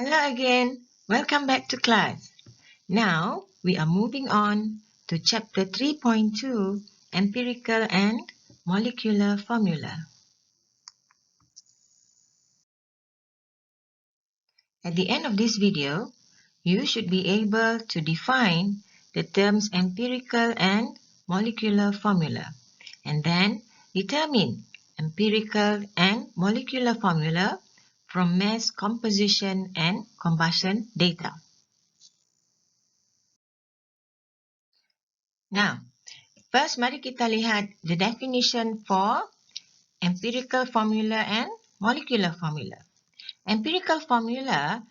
Hello again. Welcome back to class. Now, we are moving on to chapter 3.2, Empirical and Molecular Formula. At the end of this video, you should be able to define the terms empirical and molecular formula, and then determine empirical and molecular formula from mass composition and combustion data. Now, first, mari kita lihat the definition for empirical formula and molecular formula. Empirical formula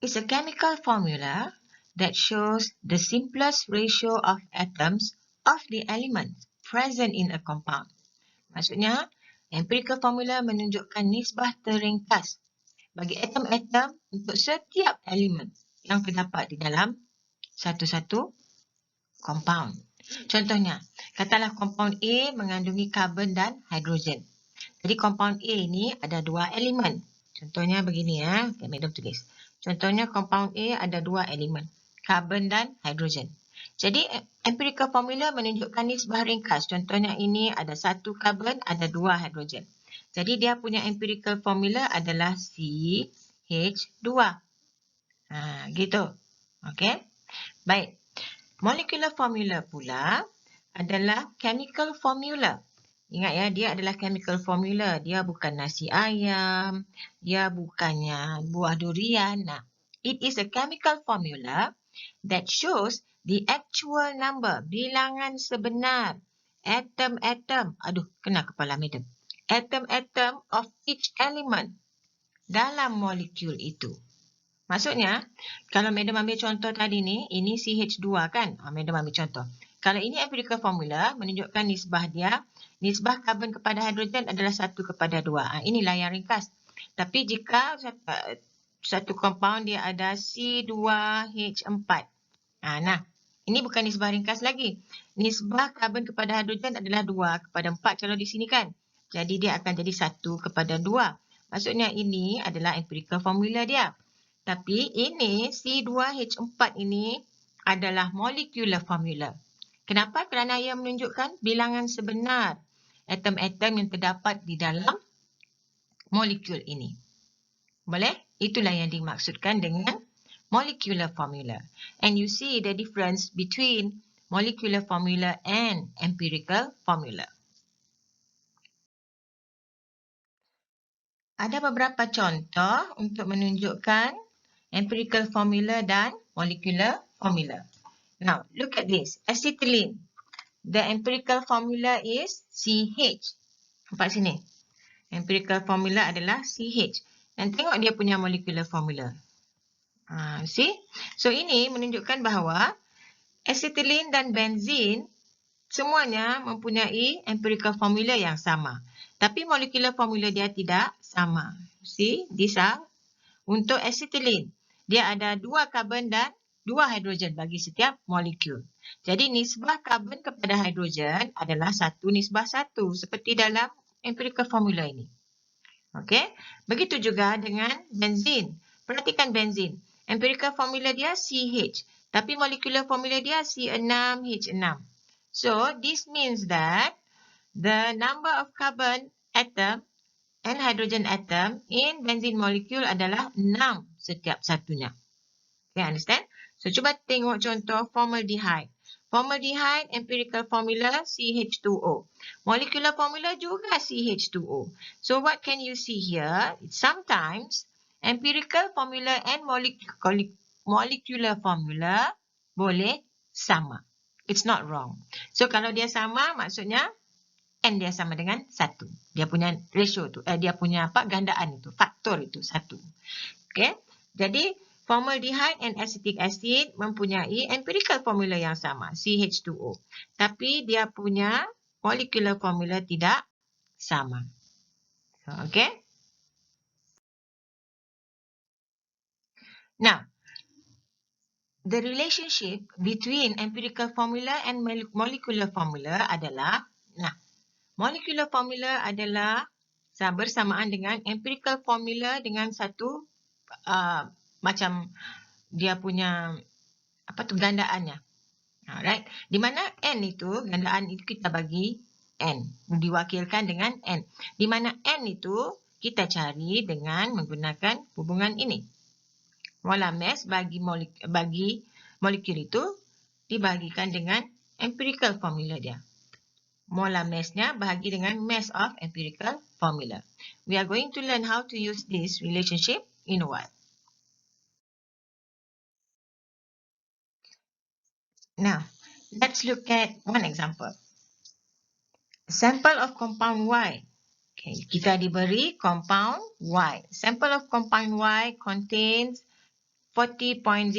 is a chemical formula that shows the simplest ratio of atoms of the elements present in a compound. Maksudnya, empirical formula menunjukkan nisbah terringkas bagi atom-atom untuk setiap elemen yang terdapat di dalam satu-satu compound. Contohnya, katalah compound A mengandungi karbon dan hidrogen. Jadi compound A ni ada dua elemen. Contohnya begini ya, madam tulis. Contohnya compound A ada dua elemen, karbon dan hidrogen. Jadi empirical formula menunjukkan nisbah ringkas. Contohnya ini ada satu karbon, ada dua hidrogen. Jadi dia punya empirical formula adalah CH2. Gitu. Okey. Baik. Molecular formula pula adalah chemical formula. Ingat ya, dia adalah chemical formula. Dia bukan nasi ayam, dia bukannya buah durian. Nah, it is a chemical formula that shows the actual number, bilangan sebenar, atom-atom. Aduh, kena kepala madam. Atom-atom of each element dalam molekul itu. Maksudnya, kalau madam ambil contoh tadi ni, ini CH2 kan? Madam ambil contoh. Kalau ini empirical formula, menunjukkan nisbah dia, nisbah karbon kepada hidrogen adalah 1:2. Inilah yang ringkas. Tapi jika satu compound dia ada C2H4. Nah, ini bukan nisbah ringkas lagi. Nisbah karbon kepada hidrogen adalah 2:4 kalau di sini kan? Jadi dia akan jadi 1:2. Maksudnya ini adalah empirical formula dia. Tapi ini C2H4 ini adalah molecular formula. Kenapa? Kerana ia menunjukkan bilangan sebenar atom-atom yang terdapat di dalam molekul ini. Boleh? Itulah yang dimaksudkan dengan molecular formula. And you see the difference between molecular formula and empirical formula. Ada beberapa contoh untuk menunjukkan empirical formula dan molecular formula. Now, look at this. Acetylene. The empirical formula is CH. Nampak sini. Empirical formula adalah CH. Dan tengok dia punya molecular formula. See? So, ini menunjukkan bahawa acetylene dan benzene semuanya mempunyai empirical formula yang sama. Tapi molecular formula dia tidak sama. See? These are untuk acetylene. Dia ada 2 karbon dan 2 hidrogen bagi setiap molekul. Jadi nisbah karbon kepada hidrogen adalah 1:1 seperti dalam empirical formula ini. Okey? Begitu juga dengan benzin. Perhatikan benzin. Empirical formula dia CH, tapi molecular formula dia C6H6. So this means that the number of carbon atom and hydrogen atom in benzene molecule adalah 6 setiap satunya. Okay, understand? So, cuba tengok contoh formaldehyde. Formaldehyde empirical formula CH2O. Molecular formula juga CH2O. So, what can you see here? Sometimes empirical formula and molecular formula boleh sama. It's not wrong. So, kalau dia sama, maksudnya N dia sama dengan 1. Dia punya ratio tu, dia punya gandaan itu, faktor itu 1. Okay? Jadi, formaldehyde and acetic acid mempunyai empirical formula yang sama, CH2O. Tapi dia punya molecular formula tidak sama. Okay? Now, the relationship between empirical formula and molecular formula adalah, molecular formula adalah bersamaan dengan empirical formula dengan satu macam dia punya gandaannya. Alright. Di mana N itu, gandaan itu kita bagi N. Diwakilkan dengan N. Di mana N itu kita cari dengan menggunakan hubungan ini. Molar mass bagi molekul itu dibagikan dengan empirical formula dia. Molar mass-nya bahagi dengan mass of empirical formula. We are going to learn how to use this relationship in a while. Now, let's look at one example. Sample of compound Y. Okay, kita diberi compound Y. Sample of compound Y contains 40.0%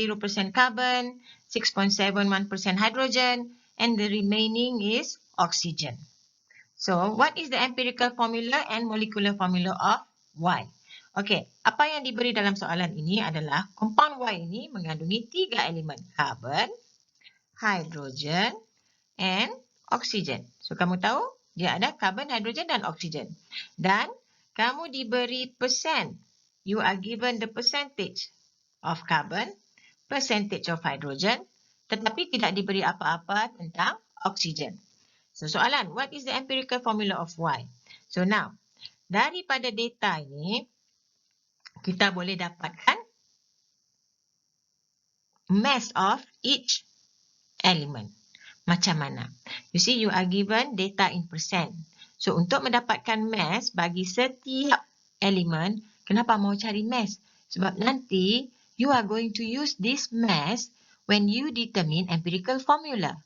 carbon, 6.71% hydrogen, and the remaining is oxygen. So, what is the empirical formula and molecular formula of Y? Okay, apa yang diberi dalam soalan ini adalah compound Y ini mengandungi 3 elemen, carbon, hydrogen, and oxygen. So, kamu tahu dia ada carbon, hydrogen, dan oxygen. Dan kamu diberi persen. You are given the percentage of carbon, percentage of hydrogen, tetapi tidak diberi apa-apa tentang oxygen. So, soalan, what is the empirical formula of Y? So, now, daripada data ini, kita boleh dapatkan mass of each element. Macam mana? You see, you are given data in percent. So, untuk mendapatkan mass bagi setiap elemen, kenapa mau cari mass? Sebab nanti, you are going to use this mass when you determine empirical formula.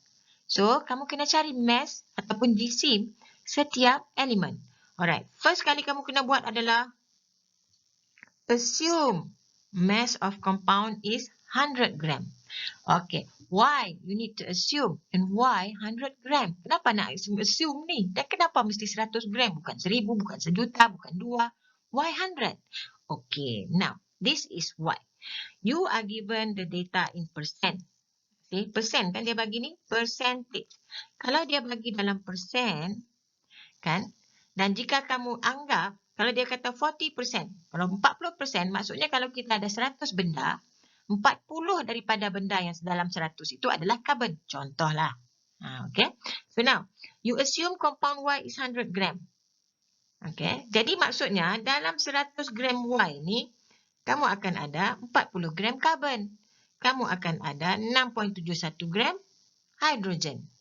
So, kamu kena cari mass ataupun GC setiap elemen. Alright, first kali kamu kena buat adalah assume mass of compound is 100 gram. Okay, why you need to assume and why 100 gram? Kenapa nak assume ni? Dan kenapa mesti 100 gram? Bukan 1000, bukan sejuta, bukan 2. Why 100? Okay, now this is why. You are given the data in percent. Okay, percent kan dia bagi ni? Percentage. Kalau dia bagi dalam persen, kan? Dan jika kamu anggap, kalau dia kata 40%, kalau 40%, maksudnya kalau kita ada 100 benda, 40 daripada benda yang dalam 100 itu adalah carbon. Contohlah. Okay. So now, you assume compound Y is 100 gram. Okay. Jadi maksudnya dalam 100 gram Y ni, kamu akan ada 40 gram carbon. Kamu akan ada 6.71 gram hydrogen.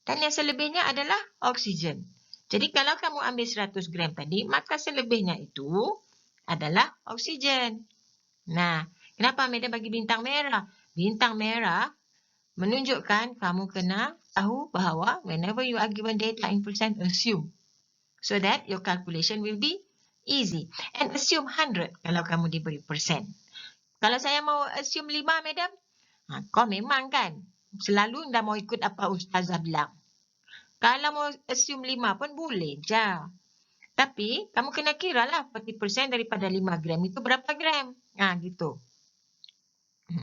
Dan yang selebihnya adalah oksigen. Jadi kalau kamu ambil 100 gram tadi, maka selebihnya itu adalah oksigen. Nah, kenapa Madam bagi bintang merah? Bintang merah menunjukkan kamu kena tahu bahawa whenever you are given data in percent, assume. So that your calculation will be easy. And assume 100 kalau kamu diberi persen. Kalau saya mau assume 5, Madam, kau memang kan selalu dah mau ikut apa Ustazah bilang. Kalau mau assume 5 pun boleh je. Tapi kamu kena kira lah 40% daripada 5 gram itu berapa gram. Gitu.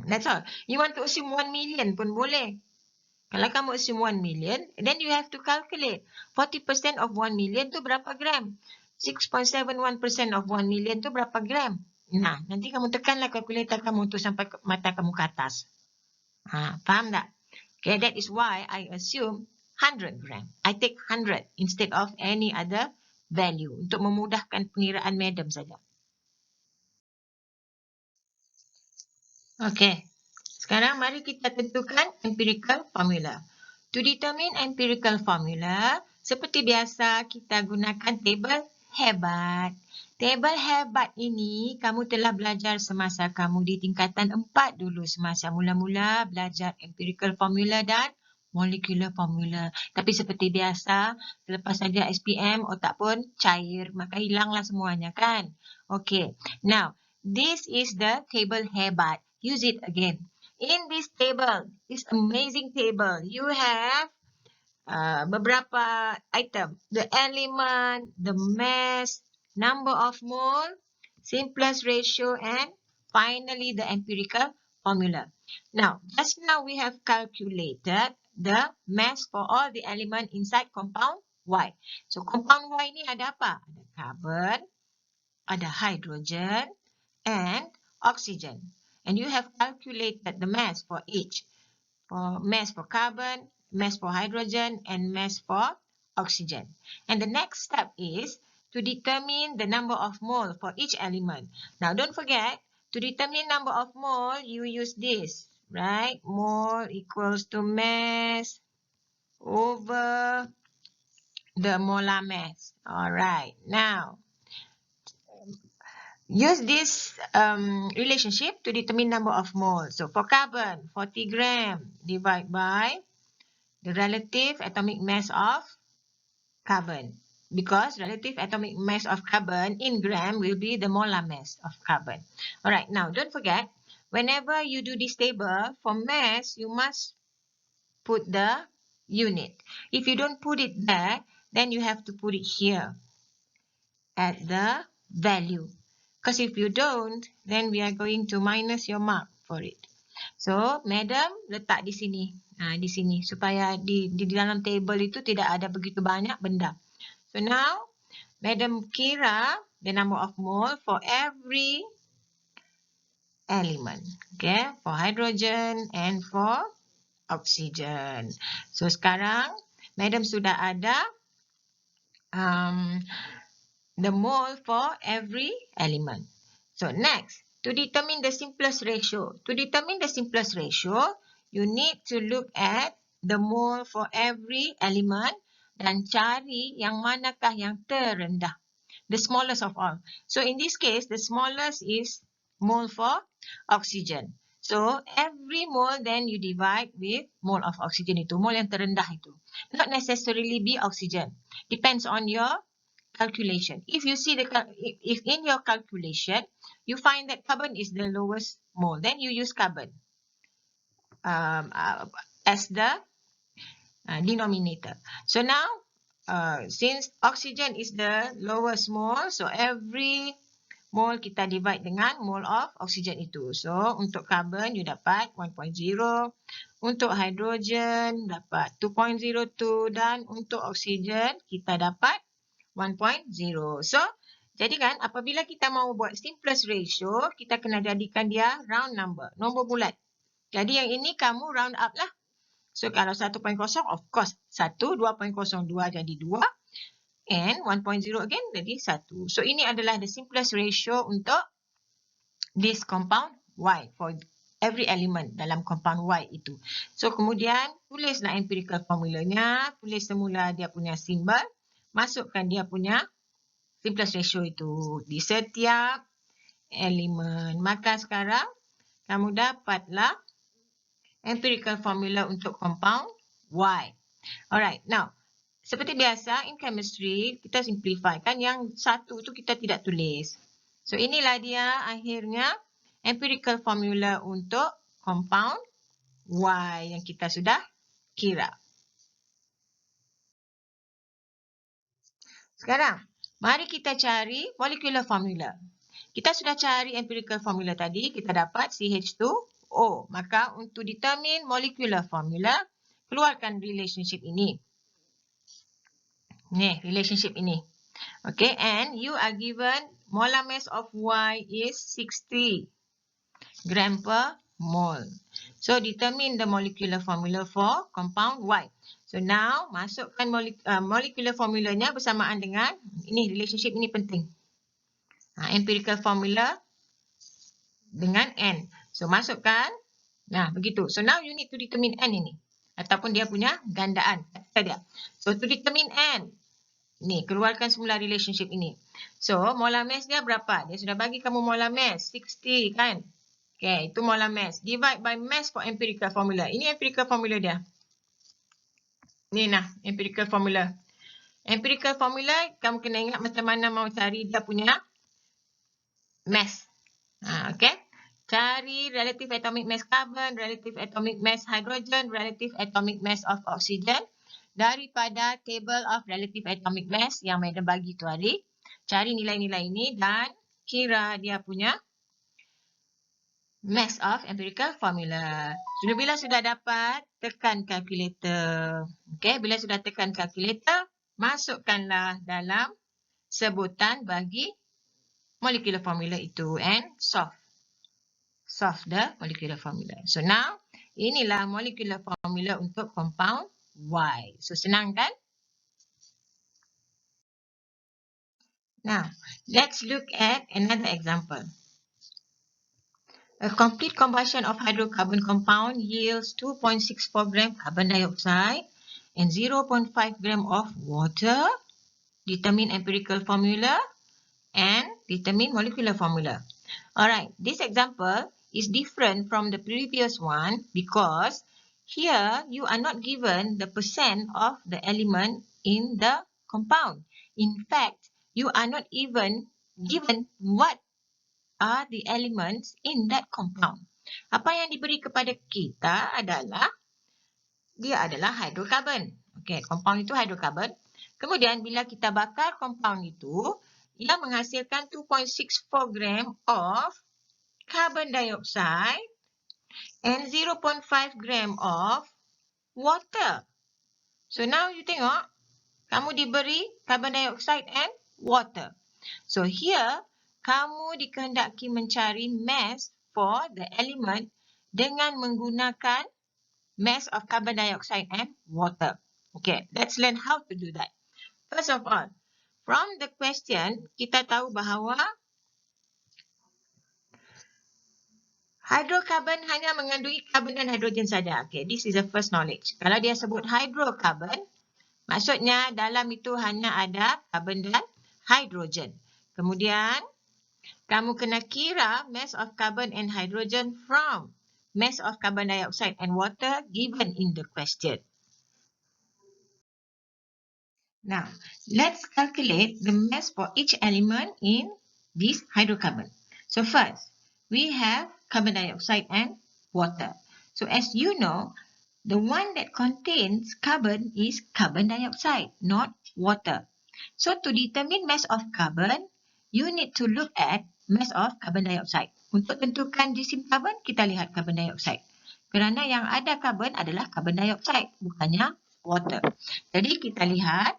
That's all. You want to assume 1 million pun boleh. Kalau kamu assume 1 million, then you have to calculate. 40% of 1 million tu berapa gram? 6.71% of 1 million tu berapa gram? Nah, nanti kamu tekanlah kalkulator kamu tu sampai mata kamu ke atas. Faham tak? Okay, that is why I assume 100 gram. I take 100 instead of any other value untuk memudahkan pengiraan Madam saja. Okay, sekarang mari kita tentukan empirical formula. To determine empirical formula, seperti biasa kita gunakan table hebat. Table hebat ini kamu telah belajar semasa kamu di tingkatan 4 dulu, semasa mula-mula belajar empirical formula dan molecular formula. Tapi seperti biasa, selepas saja SPM, otak pun cair, maka hilanglah semuanya kan? Okay, now this is the table hebat. Use it again. In this table, this amazing table, you have beberapa item. The element, the mass, number of mole, simplest ratio, and finally the empirical formula. Now, just now we have calculated the mass for all the element inside compound Y. So, compound Y ni ada apa? Ada carbon, ada hydrogen, and oxygen. and you have calculated the mass for each. For mass for carbon, mass for hydrogen, and mass for oxygen. And the next step is to determine the number of mole for each element. Now, don't forget, to determine number of mole, you use this, right? Mole equals to mass over the molar mass. All right. Now, use this relationship to determine number of moles. So, for carbon, 40 gram divided by the relative atomic mass of carbon. Because relative atomic mass of carbon in gram will be the molar mass of carbon. All right. Now, don't forget, whenever you do this table, for mass, you must put the unit. If you don't put it there, then you have to put it here at the value. Because if you don't, then we are going to minus your mark for it. So, madam letak di sini. Di sini. Supaya di dalam table itu tidak ada begitu banyak benda. So, now, madam kira the number of mole for every element. Okay, for hydrogen and for oxygen. So, sekarang, madam sudah ada the mole for every element. So, next, to determine the simplest ratio. To determine the simplest ratio, you need to look at the mole for every element dan cari yang manakah yang terendah. The smallest of all. So, in this case, the smallest is mole for oxygen. So, every mole then you divide with mole of oxygen itu. Mole yang terendah itu. Not necessarily be oxygen. Depends on your calculation. If you see if in your calculation, you find that carbon is the lowest mole, then you use carbon as the denominator. So now, since oxygen is the lowest mole, so every mole kita divide dengan mole of oxygen itu. So, untuk carbon, you dapat 1.0. Untuk hydrogen, dapat 2.02. Dan untuk oxygen, kita dapat 1.0. So, jadi kan, apabila kita mau buat simplest ratio, kita kena jadikan dia round number, nombor bulat. Jadi yang ini kamu round up lah. So, kalau 1.0, of course, 1, 2.02 jadi 2. And 1.0 again jadi 1. So, ini adalah the simplest ratio untuk this compound Y for every element dalam compound Y itu. So, kemudian tulislah empirical formulanya, tulis semula dia punya simbol, masukkan dia punya simplest ratio itu di setiap elemen. Maka sekarang kamu dapatlah empirical formula untuk compound Y. Alright, now seperti biasa in chemistry kita simplify kan, yang satu tu kita tidak tulis. So inilah dia akhirnya empirical formula untuk compound Y yang kita sudah kira. Sekarang mari kita cari molecular formula. Kita sudah cari empirical formula tadi, kita dapat CH2O. Maka untuk determine molecular formula, keluarkan relationship ini. Ni, relationship ini. Okay, and you are given molar mass of Y is 60 gram per mole. So, determine the molecular formula for compound Y. So, now, masukkan molecular formulanya bersamaan dengan, ini relationship ini penting. Empirical formula dengan N. So, masukkan. Nah, begitu. So, now you need to determine N ini. Ataupun dia punya gandaan. So, to determine N. Ni, keluarkan semula relationship ini. So, molar mass dia berapa? Dia sudah bagi kamu molar mass. 60 kan? Okay, itu molar mass. Divide by mass for empirical formula. Ini empirical formula dia. Ni nah, empirical formula. Empirical formula, kamu kena ingat macam mana mau cari dia punya mass. Okay. Cari relative atomic mass carbon, relative atomic mass hydrogen, relative atomic mass of oxygen. Daripada table of relative atomic mass yang madam bagi tu tadi. Cari nilai-nilai ini dan kira dia punya mass of empirical formula. Bila sudah dapat, tekan calculator. Okay, bila sudah tekan calculator, masukkanlah dalam sebutan bagi molecular formula itu and solve. solve the molecular formula. So now, inilah molecular formula untuk compound Y. So senang kan? Now, let's look at another example. A complete combustion of hydrocarbon compound yields 2.64 gram carbon dioxide and 0.5 gram of water. Determine empirical formula and determine molecular formula. Alright, this example is different from the previous one because here you are not given the percent of the element in the compound. In fact, you are not even given what are the elements in that compound. Apa yang diberi kepada kita adalah dia adalah hydrocarbon. Okey, compound itu hydrocarbon. Kemudian bila kita bakar compound itu, ia menghasilkan 2.64 gram of carbon dioxide and 0.5 gram of water. So now you tengok, kamu diberi carbon dioxide and water. So here, kamu dikehendaki mencari mass for the element dengan menggunakan mass of carbon dioxide and water. Okay, let's learn how to do that. First of all, from the question, kita tahu bahawa hydrocarbon hanya mengandungi karbon dan hidrogen saja. Okay, this is the first knowledge. Kalau dia sebut hydrocarbon, maksudnya dalam itu hanya ada karbon dan hidrogen. Kemudian, kamu kena kira mass of carbon and hydrogen from mass of carbon dioxide and water given in the question. Now, let's calculate the mass for each element in this hydrocarbon. So first, we have carbon dioxide and water. So as you know, the one that contains carbon is carbon dioxide, not water. So to determine mass of carbon, you need to look at mass of carbon dioxide. Untuk tentukan jisim karbon, kita lihat carbon dioxide. Kerana yang ada carbon adalah carbon dioxide, bukannya water. Jadi kita lihat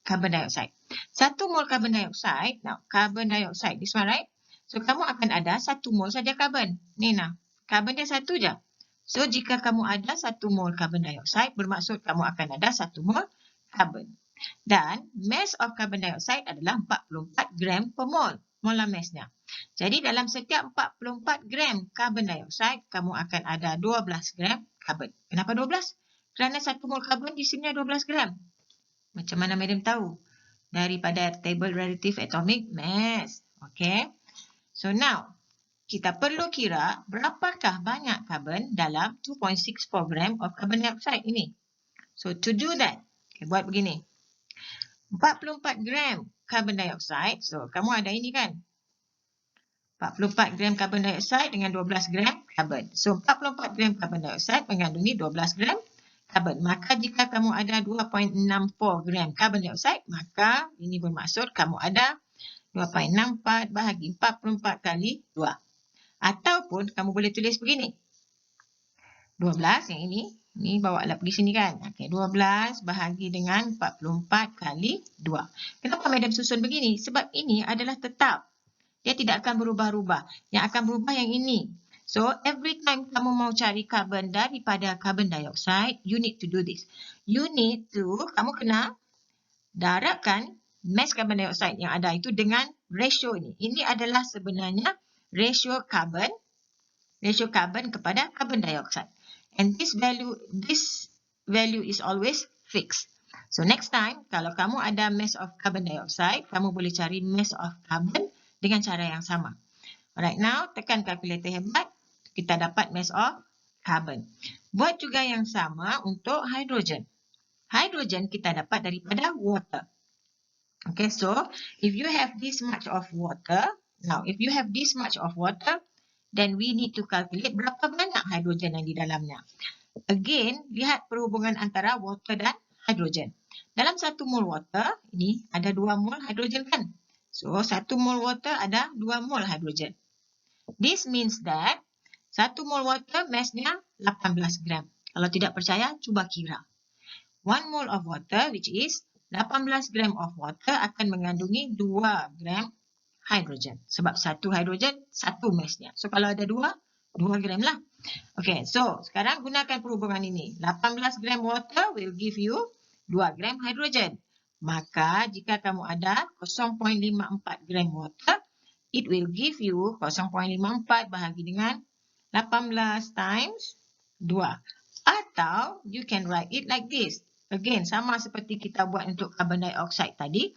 carbon dioxide. 1 mol carbon dioxide, now carbon dioxide, this one right? So kamu akan ada 1 mol saja carbon. Ni nah, carbon dia 1 je. So jika kamu ada 1 mol carbon dioxide, bermaksud kamu akan ada 1 mol carbon. Dan mass of carbon dioxide adalah 44 gram per mol, molar massnya. Jadi dalam setiap 44 gram carbon dioxide, kamu akan ada 12 gram carbon. Kenapa 12? Kerana 1 mol carbon jisimnya 12 gram. Macam mana madam tahu? Daripada table relative atomic mass. Okay. So now, kita perlu kira berapakah banyak carbon dalam 2.64 gram of carbon dioxide ini. So to do that, okay, buat begini. 44 gram carbon dioxide. So kamu ada ini kan? 44 gram carbon dioxide dengan 12 gram carbon. So 44 gram carbon dioxide mengandungi 12 gram carbon. Maka jika kamu ada 2.64 gram carbon dioxide, maka ini bermaksud kamu ada 2.64 bahagi 44 kali 2. Ataupun kamu boleh tulis begini. 12 yang ini bawa lah pergi sini kan. Okay, 12 bahagi dengan 44 kali 2. Kenapa madam susun begini? Sebab ini adalah tetap. Dia tidak akan berubah-ubah. Yang akan berubah yang ini. So, every time kamu mau cari carbon daripada carbon dioxide, you need to do this. Kamu kena darabkan mass carbon dioxide yang ada itu dengan ratio ini. Ini adalah sebenarnya ratio carbon kepada carbon dioxide. And this value is always fixed. So, next time, kalau kamu ada mass of carbon dioxide, kamu boleh cari mass of carbon dengan cara yang sama. Alright, now tekan kalkulator hebat. Kita dapat mass of carbon. Buat juga yang sama untuk hydrogen. Hydrogen kita dapat daripada water. Okay, so if you have this much of water, then we need to calculate berapa banyak hydrogen yang di dalamnya. Again, lihat perhubungan antara water dan hydrogen. Dalam 1 mol water, ini ada 2 mol hydrogen kan? So, 1 mol water ada 2 mol hydrogen. This means that 1 mol water massnya 18 gram. Kalau tidak percaya, cuba kira. 1 mol of water, which is 18 gram of water akan mengandungi 2 gram hydrogen. Sebab 1 hydrogen, 1 massnya. So, kalau ada 2, 2 gram lah. Okay, so sekarang gunakan perhubungan ini. 18 gram water will give you 2 gram hydrogen. Maka jika kamu ada 0.54 gram water, it will give you 0.54 bahagi dengan 18 times 2. Atau you can write it like this. Again, sama seperti kita buat untuk carbon dioxide tadi.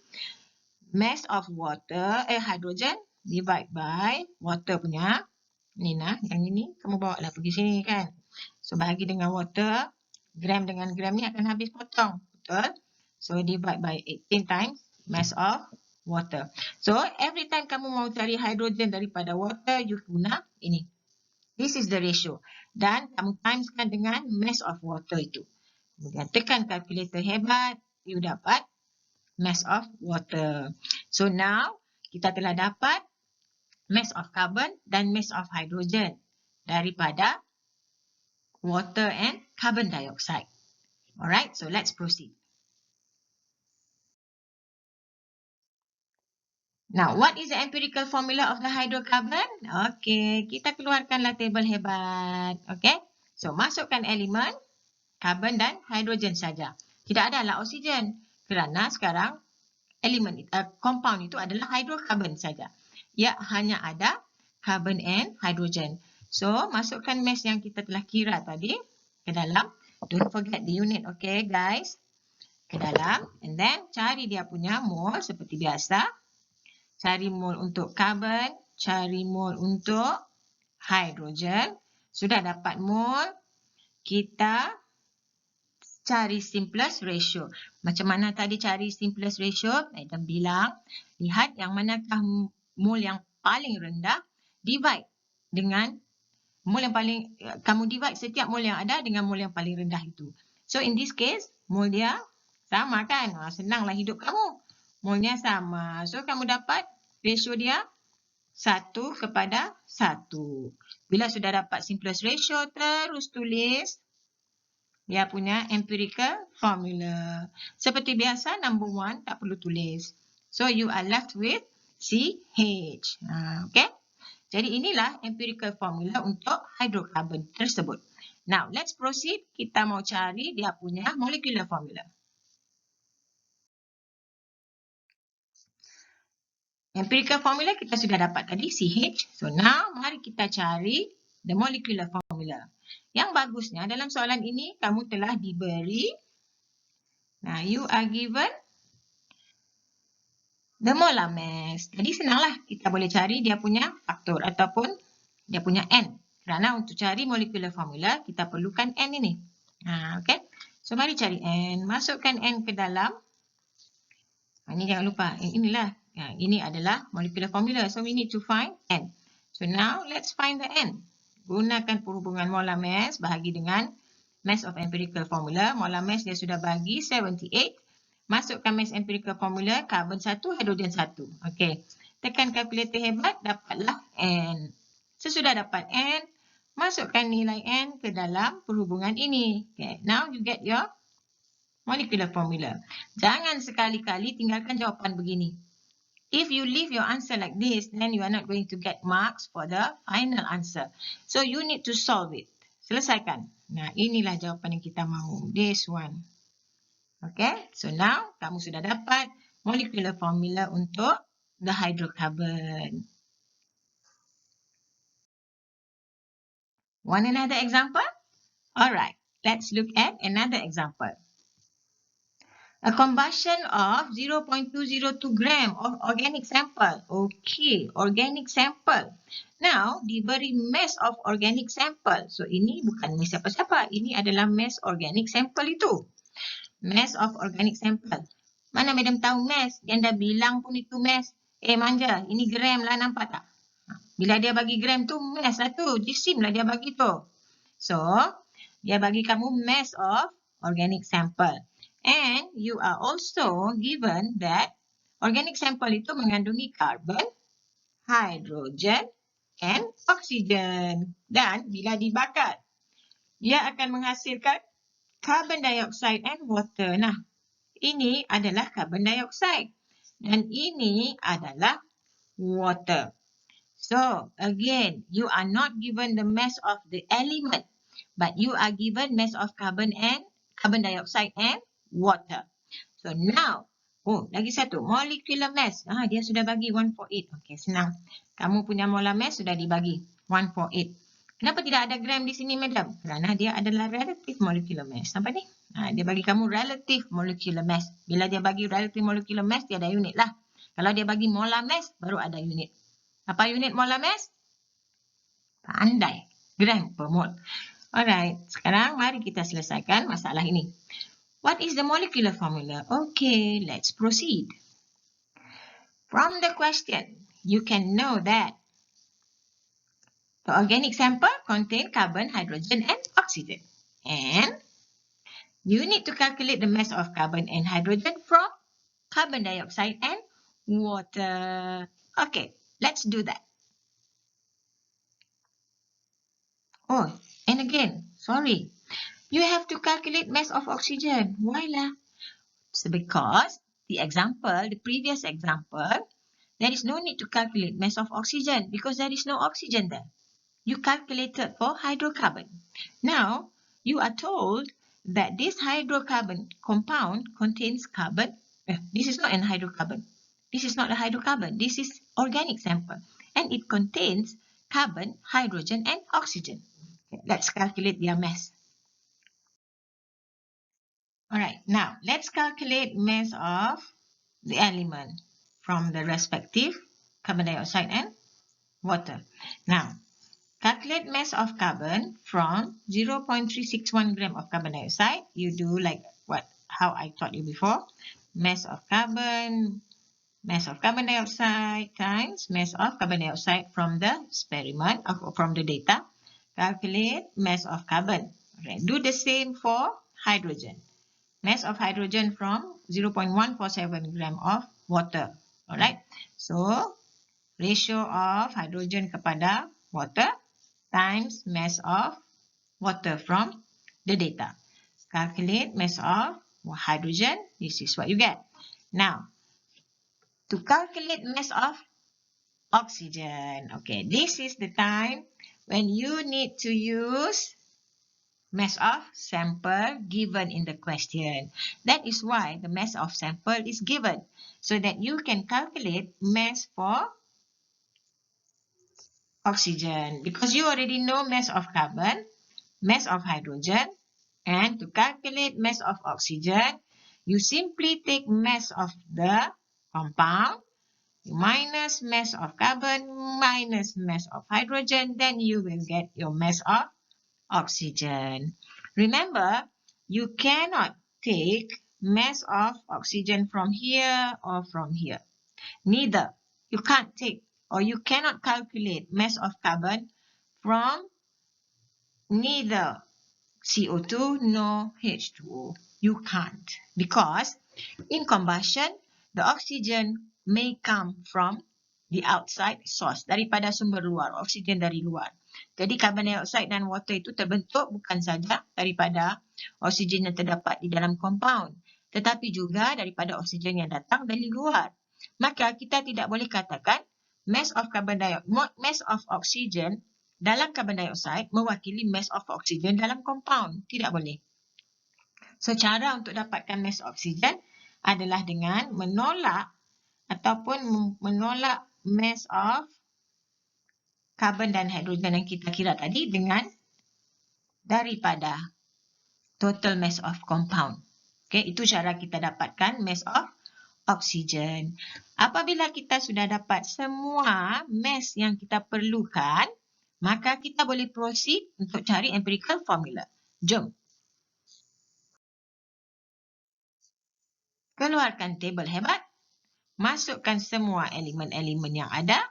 Mass of water, hydrogen divide by water punya. Ni nah, yang ini kamu bawa lah pergi sini kan. So, bahagi dengan water, gram dengan gram ni akan habis potong. Betul? So, divide by 18 times mass of water. So, every time kamu mau cari hydrogen daripada water, you guna ini. This is the ratio. Dan kamu timeskan dengan mass of water itu. Kemudian tekan kalkulator hebat, you dapat mass of water. So, now kita telah dapat mass of carbon dan mass of hydrogen daripada water and carbon dioxide. Alright, so let's proceed. Now, what is the empirical formula of the hydrocarbon? Okay, kita keluarkanlah table hebat. Okay, so masukkan elemen carbon dan hydrogen saja. Tidak ada lah oksigen kerana sekarang elemen compound itu adalah hydrocarbon saja. Ya, hanya ada carbon and hydrogen. So, masukkan mass yang kita telah kira tadi ke dalam. Don't forget the unit, okay guys? Ke dalam. And then, cari dia punya mole seperti biasa. Cari mole untuk carbon. Cari mole untuk hydrogen. Sudah dapat mole. Kita cari simplest ratio. Macam mana tadi cari simplest ratio? Madam bilang, lihat yang manakah mole yang paling rendah, divide dengan mole yang paling, kamu divide setiap mole yang ada dengan mole yang paling rendah itu. So in this case, mole dia sama kan? Senanglah hidup kamu. Mole-nya sama. So kamu dapat ratio dia 1:1. Bila sudah dapat simplest ratio, terus tulis dia punya empirical formula. Seperti biasa, number 1 tak perlu tulis. So, you are left with CH. Okay? Jadi, inilah empirical formula untuk hydrocarbon tersebut. Now, let's proceed. Kita mau cari dia punya molecular formula. Empirical formula kita sudah dapat tadi, CH. So, now, mari kita cari the molecular formula. Yang bagusnya dalam soalan ini kamu telah diberi, nah you are given the molar mass. Jadi senanglah kita boleh cari dia punya faktor ataupun dia punya N. Kerana untuk cari molecular formula kita perlukan N ini. Okay. So mari cari N. Masukkan N ke dalam. Ini jangan lupa. Inilah. Ini adalah molecular formula. So we need to find N. So now let's find the N. Gunakan perhubungan molar mass bahagi dengan mass of empirical formula. Molar mass dia sudah bagi 78. Masukkan mass empirical formula, carbon 1, hydrogen 1. Okey. Tekan kalkulator hebat, dapatlah N. Sesudah dapat N, masukkan nilai N ke dalam perhubungan ini. Okay. Now you get your molecular formula. Jangan sekali-kali tinggalkan jawapan begini. If you leave your answer like this, then you are not going to get marks for the final answer. So, you need to solve it. Selesaikan. Nah, inilah jawapan yang kita mahu. This one. Okay. So, now, kamu sudah dapat molecular formula untuk the hydrocarbon. Want another example? Alright. Let's look at another example. A combustion of 0.202 gram of organic sample. Okay, organic sample. Now, diberi mass of organic sample. So, ini bukan mass siapa-siapa. Ini adalah mass organic sample itu. Mass of organic sample. Mana madam tahu mass? Yang dah bilang pun itu mass. Manja, ini gram lah, nampak tak? Bila dia bagi gram tu, mass lah tu. Jisim lah dia bagi tu. So, dia bagi kamu mass of organic sample. And you are also given that organic sample itu mengandungi carbon, hydrogen, and oxygen. Dan bila dibakar, dia akan menghasilkan carbon dioxide and water. Nah, ini adalah carbon dioxide. Dan ini adalah water. So, again, you are not given the mass of the element, but you are given mass of carbon dioxide and water. So, now, lagi satu, molecular mass. Dia sudah bagi 148. Okey, senang. Kamu punya molar mass sudah dibagi 148. Kenapa tidak ada gram di sini, madam? Kerana dia adalah relative molecular mass. Nampak ni? Dia bagi kamu relative molecular mass. Bila dia bagi relative molecular mass, dia ada unit lah. Kalau dia bagi molar mass, baru ada unit. Apa unit molar mass? Pandai. Gram per mol. Alright. Sekarang mari kita selesaikan masalah ini. What is the molecular formula? Okay, let's proceed. From the question, you can know that the organic sample contains carbon, hydrogen, and oxygen. And you need to calculate the mass of carbon and hydrogen from carbon dioxide and water. Okay, let's do that. Oh, and again, sorry. You have to calculate mass of oxygen. Why lah? So because the previous example, there is no need to calculate mass of oxygen because there is no oxygen there. You calculated for hydrocarbon. Now, you are told that this hydrocarbon compound contains carbon. This is not an hydrocarbon. This is not a hydrocarbon. This is organic sample. And it contains carbon, hydrogen, and oxygen. Okay, let's calculate their mass. Alright, now let's calculate mass of the element from the respective carbon dioxide and water. Now, calculate mass of carbon from 0.361 gram of carbon dioxide. You do like how I taught you before. Mass of carbon dioxide times mass of carbon dioxide from the experiment or from the data. Calculate mass of carbon. Right. Do the same for hydrogen. Mass of hydrogen from 0.147 gram of water. Alright. So, ratio of hydrogen kepada water times mass of water from the data. Calculate mass of hydrogen. This is what you get. Now, to calculate mass of oxygen. Okay, this is the time when you need to use mass of sample given in the question. That is why the mass of sample is given, so that you can calculate mass for oxygen. Because you already know mass of carbon, mass of hydrogen, and to calculate mass of oxygen, you simply take mass of the compound, minus mass of carbon, minus mass of hydrogen, then you will get your mass of oxygen. Remember, you cannot take mass of oxygen from here or from here. Neither. You can't take or you cannot calculate mass of carbon from neither CO2 nor H2O. You can't. Because in combustion, the oxygen may come from the outside source, daripada sumber luar, oksigen dari luar. Jadi carbon dioxide dan water itu terbentuk bukan saja daripada oksigen yang terdapat di dalam compound, tetapi juga daripada oksigen yang datang dari luar. Maka kita tidak boleh katakan mass of oxygen dalam carbon dioxide mewakili mass of oksigen dalam compound. Tidak boleh. So, cara untuk dapatkan mass oksigen adalah dengan menolak mass of carbon dan hidrogen yang kita kira tadi dengan daripada total mass of compound. Okay, itu cara kita dapatkan mass of oxygen. Apabila kita sudah dapat semua mass yang kita perlukan, maka kita boleh proceed untuk cari empirical formula. Jom. Keluarkan table hebat. Masukkan semua elemen-elemen yang ada.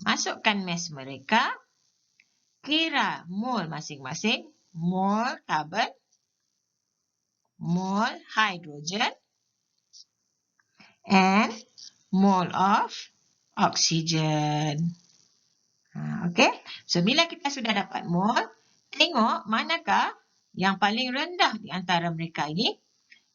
Masukkan mass mereka. Kira mol masing-masing. Mol carbon. Mol hydrogen. And mole of oxygen. Okay. So, bila kita sudah dapat mole, tengok manakah yang paling rendah di antara mereka ini.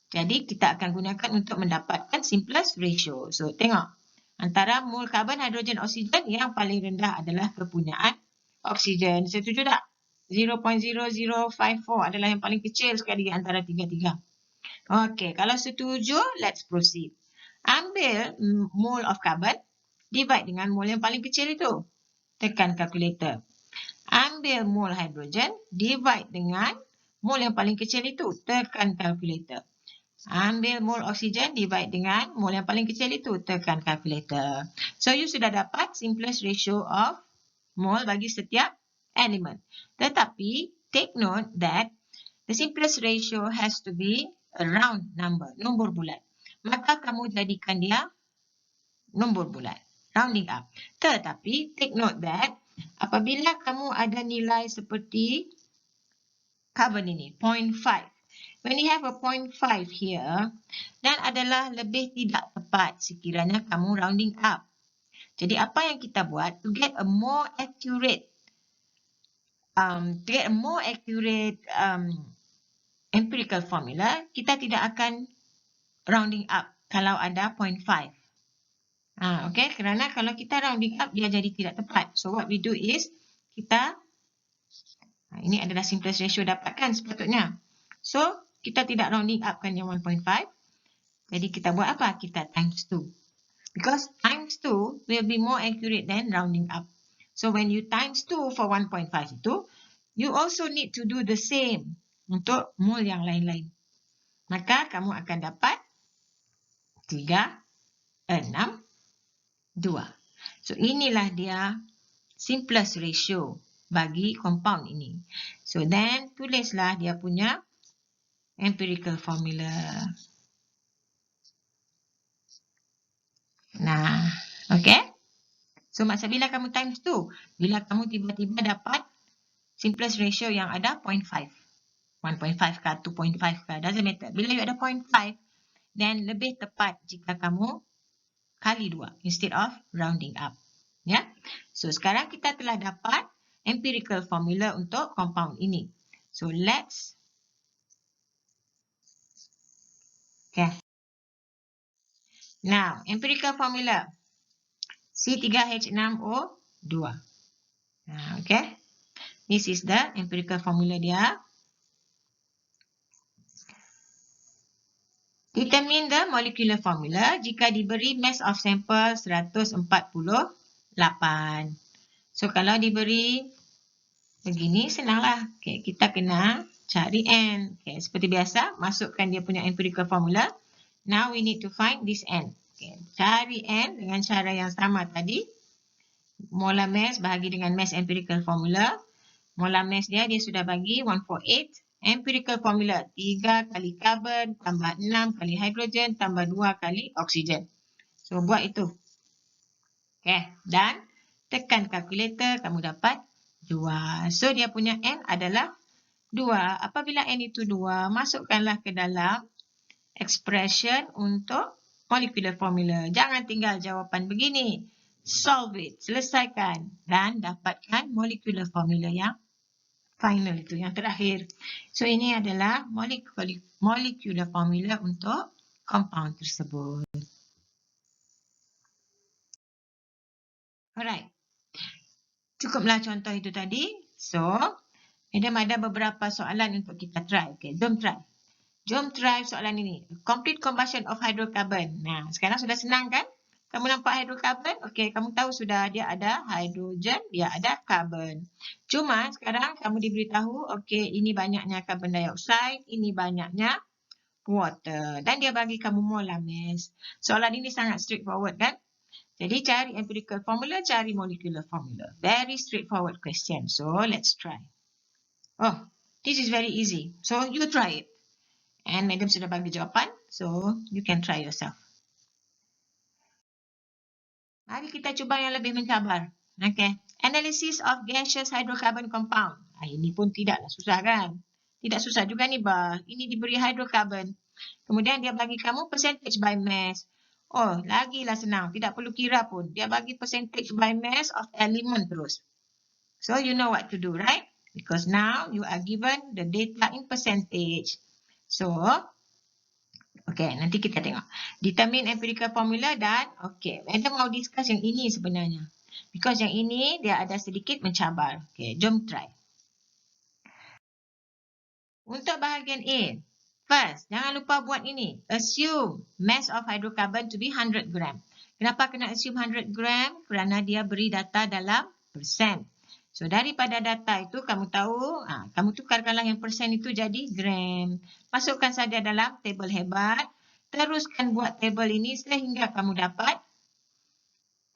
Jadi, kita akan gunakan untuk mendapatkan simplest ratio. So, tengok. Antara mol karbon, hidrogen, oksigen, yang paling rendah adalah kepunyaan oksigen. Setuju tak? 0.0054 adalah yang paling kecil sekali antara tiga-tiga. Okey, kalau setuju, let's proceed. Ambil mole of carbon, divide dengan mole yang paling kecil itu. Tekan kalkulator. Ambil mole hidrogen, divide dengan mole yang paling kecil itu. Tekan kalkulator. Ambil mole oksigen, divide dengan mole yang paling kecil itu. Tekan kalkulator. So, you sudah dapat simplest ratio of mole bagi setiap elemen. Tetapi, take note that the simplest ratio has to be a round number, nombor bulat. Maka kamu jadikan dia nombor bulat, rounding up. Tetapi, take note that apabila kamu ada nilai seperti carbon ini, 0.5. When you have a 0.5 here, dan adalah lebih tidak tepat sekiranya kamu rounding up. Jadi apa yang kita buat to get a more accurate empirical formula, kita tidak akan rounding up kalau ada 0.5. Okay, kerana kalau kita rounding up dia jadi tidak tepat. So what we do is kita ini adalah simplest ratio dapatkan sepatutnya. So kita tidak rounding up kan yang 1.5. Jadi kita buat apa? Kita times 2. Because times 2 will be more accurate than rounding up. So when you times 2 for 1.5 itu, you also need to do the same untuk mol yang lain-lain. Maka kamu akan dapat 3, 6, 2. So inilah dia simplest ratio bagi compound ini. So then tulislah dia punya empirical formula. Nah, okay. So maksud bila kamu times 2, bila kamu tiba-tiba dapat simplest ratio yang ada 0.5. 1.5 ke 2.5 ke, doesn't matter. Bila you ada 0.5, then lebih tepat jika kamu kali 2 instead of rounding up. Ya. So sekarang kita telah dapat empirical formula untuk compound ini. So let's now empirical formula C3H6O2. Okay. This is the empirical formula dia. Determine the molecular formula jika diberi mass of sample 148. So kalau diberi begini senanglah. Okay, kita kena cari N. Okay, seperti biasa, masukkan dia punya empirical formula. Now we need to find this N. Okay, cari N dengan cara yang sama tadi. Molar mass bahagi dengan mass empirical formula. Molar mass dia sudah bagi 148. Empirical formula 3 kali carbon tambah 6 kali hidrogen tambah 2 kali oksigen. So buat itu. Okay, dan tekan kalkulator kamu dapat 2. So dia punya N adalah 2. Apabila N itu 2, masukkanlah ke dalam expression untuk molecular formula. Jangan tinggal jawapan begini. Solve it, selesaikan dan dapatkan molecular formula yang final itu, yang terakhir. So ini adalah molecular formula untuk compound tersebut. Alright. Cukuplah contoh itu tadi. So, ada beberapa soalan untuk kita try. Okay, jom try. Jom try soalan ini. Complete combustion of hydrocarbon. Nah, sekarang sudah senang kan? Kamu nampak hydrocarbon? Okey, kamu tahu sudah dia ada hidrogen, dia ada carbon. Cuma sekarang kamu diberitahu, okey, ini banyaknya carbon dioxide, ini banyaknya water. Dan dia bagi kamu molar mass. Soalan ini sangat straightforward kan? Jadi cari empirical formula, cari molecular formula. Very straightforward question. So let's try. Oh, this is very easy. So you try it. And madam sudah bagi jawapan. So you can try yourself. Mari kita cuba yang lebih mencabar. Okay. Analysis of gaseous hydrocarbon compound. Ini pun tidaklah susah kan? Tidak susah juga ni bah. Ini diberi hydrocarbon. Kemudian dia bagi kamu percentage by mass. Oh, lagilah senang. Tidak perlu kira pun. Dia bagi percentage by mass of element terus. So you know what to do, right? Because now you are given the data in percentage. So Okay, nanti kita tengok. Determine empirical formula dan okay, Madam mau discuss yang ini sebenarnya. Because yang ini dia ada sedikit mencabar. Okay, jom try. Untuk bahagian A, first, jangan lupa buat ini. Assume mass of hydrocarbon to be 100 gram. Kenapa kena assume 100 gram? Kerana dia beri data dalam persen. So, daripada data itu, kamu tahu, kamu tukarkanlah yang persen itu jadi gram. Masukkan saja dalam table hebat. Teruskan buat table ini sehingga kamu dapat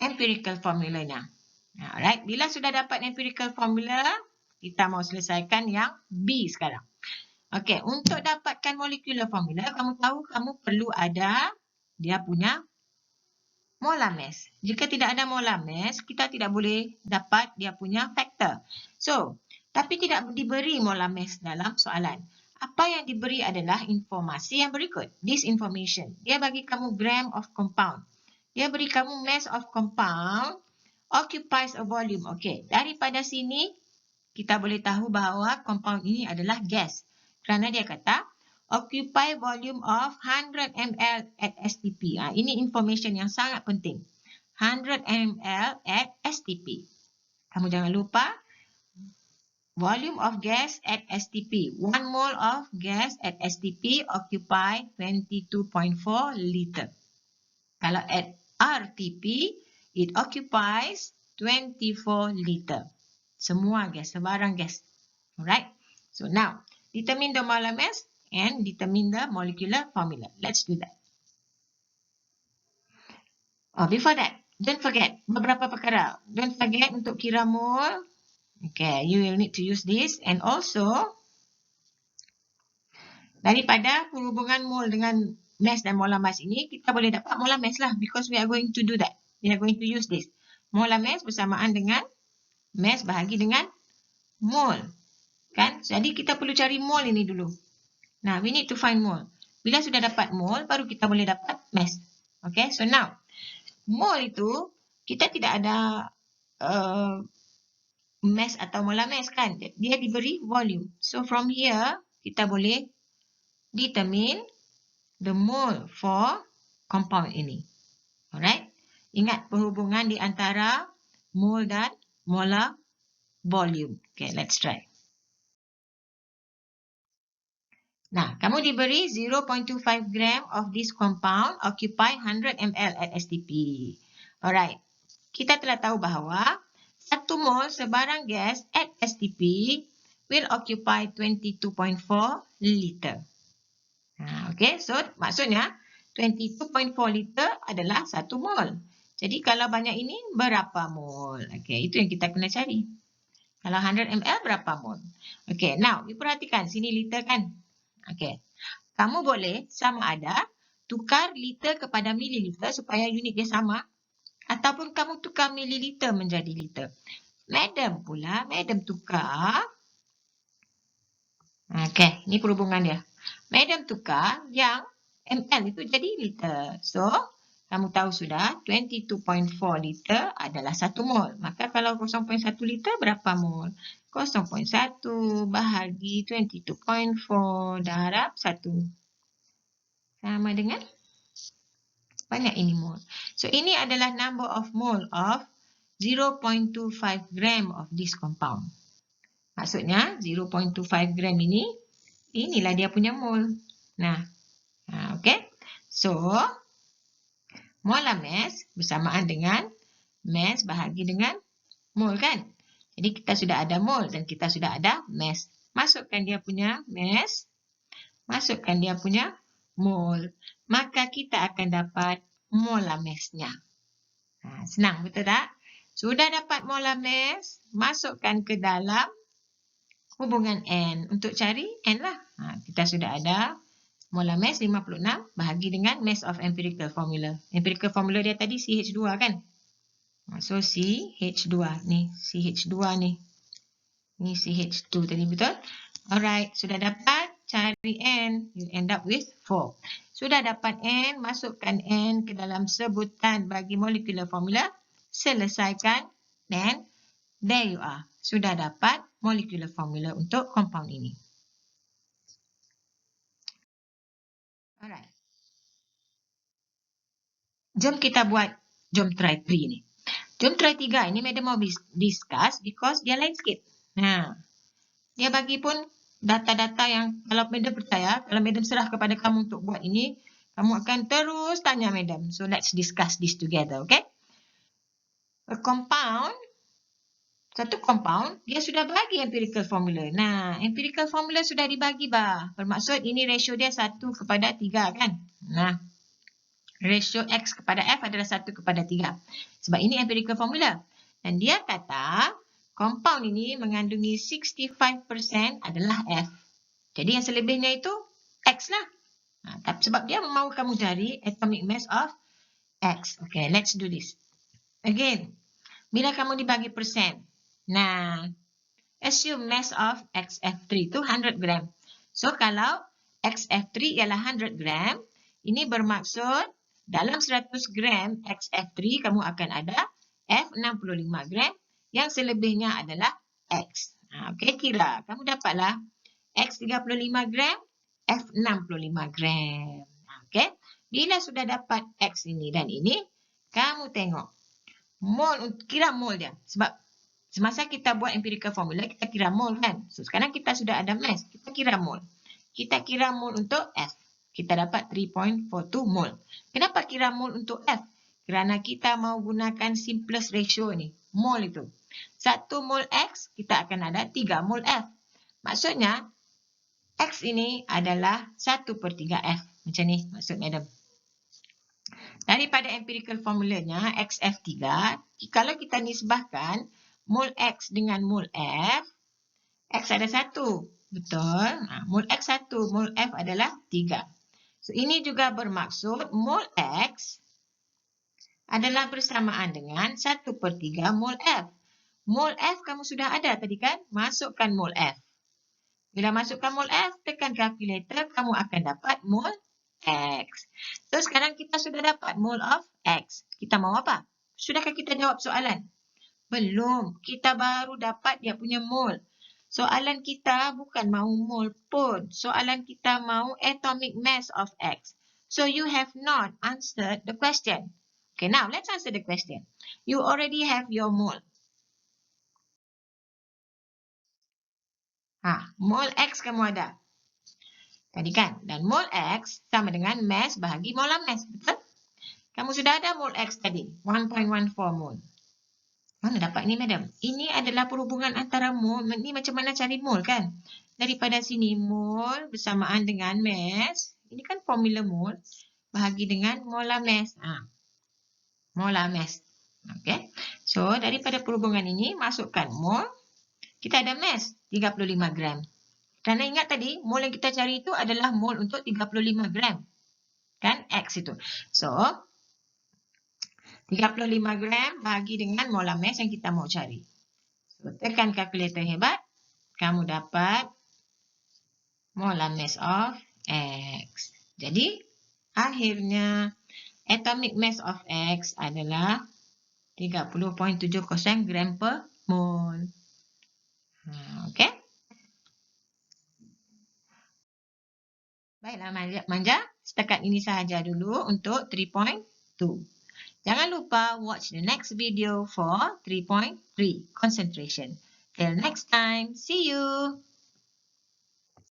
empirical formulanya. Alright, bila sudah dapat empirical formula, kita mau selesaikan yang B sekarang. Okey, untuk dapatkan molecular formula, kamu tahu kamu perlu ada dia punya molar mass. Jika tidak ada molar mass, kita tidak boleh dapat dia punya factor. So, tapi tidak diberi molar mass dalam soalan. Apa yang diberi adalah informasi yang berikut. This information. Dia bagi kamu gram of compound. Dia beri kamu mass of compound occupies a volume. Okey, daripada sini kita boleh tahu bahawa compound ini adalah gas. Kerana dia kata, occupy volume of 100 ml at STP. Ini information yang sangat penting. 100 ml at STP. Kamu jangan lupa, volume of gas at STP. 1 mole of gas at STP occupy 22.4 liter. Kalau at RTP, it occupies 24 liter. Semua gas, sebarang gas. Alright. So now, determine the molar mass and determine the molecular formula. Let's do that. Oh, before that, don't forget beberapa perkara. Don't forget untuk kira mole. Okay, you will need to use this. And also, daripada perhubungan mole dengan mass dan molar mass ini, kita boleh dapat molar mass lah. Because we are going to do that. We are going to use this. Molar mass bersamaan dengan mass bahagi dengan mole. Kan? Jadi kita perlu cari mole ini dulu. Nah, we need to find mole. Bila sudah dapat mole, baru kita boleh dapat mass. Okay, so now, mole itu, kita tidak ada mass atau molar mass kan. Dia diberi volume. So, from here, kita boleh determine the mole for compound ini. Alright. Ingat perhubungan di antara mole dan molar volume. Okay, let's try. Nah, kamu diberi 0.25 gram of this compound occupy 100 ml at STP. Alright. Kita telah tahu bahawa 1 mol sebarang gas at STP will occupy 22.4 liter. Okay, so maksudnya 22.4 liter adalah 1 mol. Jadi kalau banyak ini berapa mol? Okay, itu yang kita kena cari. Kalau 100 ml berapa mol? Okay, now diperhatikan sini liter kan? Okay. Kamu boleh sama ada tukar liter kepada mililiter supaya unit dia sama. Ataupun kamu tukar mililiter menjadi liter. Madam pula, Madam tukar. Okay, ini perhubungan dia. Madam tukar yang ml itu jadi liter. So, kamu tahu sudah 22.4 liter adalah 1 mol. Maka kalau 0.1 liter berapa mol? 0.1 bahagi 22.4 darab 1. Sama dengan banyak ini mol. So, ini adalah number of mole of 0.25 gram of this compound. Maksudnya 0.25 gram ini, inilah dia punya mol. Nah, okay. So, molar mass bersamaan dengan mass bahagi dengan mol kan? Jadi kita sudah ada mol dan kita sudah ada mass. Masukkan dia punya mass. Masukkan dia punya mol. Maka kita akan dapat molar mass-nya. Senang betul tak? Sudah dapat molar mass, masukkan ke dalam hubungan N. Untuk cari N lah. Kita sudah ada molar mass 56 bahagi dengan mass of empirical formula. Empirical formula dia tadi CH2 kan? So CH2 ni, CH2 ni. Ni CH2 tadi betul? Alright, sudah dapat cari N, you end up with 4. Sudah dapat N, masukkan N ke dalam sebutan bagi molecular formula, selesaikan dan there you are. Sudah dapat molecular formula untuk compound ini. Alright. Jom try 3 ni. Jom try 3 ini madam mau discuss because dia lain sikit. Dia bagi pun data-data yang kalau madam percaya, kalau madam serah kepada kamu untuk buat ini, kamu akan terus tanya madam. So let's discuss this together, okay? Satu compound, dia sudah bagi empirical formula. Empirical formula sudah dibagi bah. Bermaksud ini ratio dia 1 kepada 3 kan? Ratio X kepada F adalah 1 kepada 3. Sebab ini empirical formula. Dan dia kata compound ini mengandungi 65% adalah F. Jadi yang selebihnya itu X lah. Sebab dia mahu kamu cari atomic mass of X. Okay, let's do this. Again, bila kamu dibagi persen. Assume mass of XF3 itu 100 gram. So kalau XF3 ialah 100 gram, ini bermaksud dalam 100 gram XF3 kamu akan ada F65 gram, yang selebihnya adalah X. Okay, kira kamu dapatlah X35 gram, F65 gram. Okay, bila sudah dapat X ini dan ini, kamu tengok mol, kira mol dia. Sebab semasa kita buat empirical formula, kita kira mol kan. So sekarang kita sudah ada mass, kita kira mol. Kita kira mol untuk F. Kita dapat 3.42 mol. Kenapa kira mol untuk F? Kerana kita mau gunakan simplest ratio ni. Mol itu. 1 mol X, kita akan ada 3 mol F. Maksudnya, X ini adalah 1/3 F. Macam ni maksud madam. Daripada empirical formulanya, XF3, kalau kita nisbahkan mol X dengan mol F, X ada 1. Betul? Mol X 1, mol F adalah 3. So, ini juga bermaksud mol X adalah bersamaan dengan 1/3 mol F. Mol F kamu sudah ada tadi kan? Masukkan mol F. Bila masukkan mol F, tekan kalkulator, kamu akan dapat mol X. So, sekarang kita sudah dapat mol of X. Kita mau apa? Sudahkah kita jawab soalan? Belum. Kita baru dapat dia punya mol. Soalan kita bukan mahu mol pun. Soalan kita mahu atomic mass of X. So, you have not answered the question. Okay, now let's answer the question. You already have your mol. Mol X kamu ada. Tadi kan? Dan mol X sama dengan mass bahagi molar mass. Betul? Kamu sudah ada mol X tadi. 1.14 mol. Mana dapat ni, madam? Ini adalah perhubungan antara mol. Ini macam mana cari mol kan? Daripada sini, mol bersamaan dengan mass. Ini kan formula mol. Bahagi dengan molar mass. Molar mass. Okay. So, daripada perhubungan ini, masukkan mol. Kita ada mass, 35 gram. Kerana ingat tadi, mol yang kita cari itu adalah mol untuk 35 gram. Kan? X itu. So, 35 gram bagi dengan molar mass yang kita mau cari. So, tekan kalkulator hebat. Kamu dapat molar mass of X. Jadi, akhirnya atomic mass of X adalah 30.70 gram per mol. Okay. Baiklah manja. Setakat ini sahaja dulu untuk 3.2. Jangan lupa watch the next video for 3.3 concentration. Till next time, see you!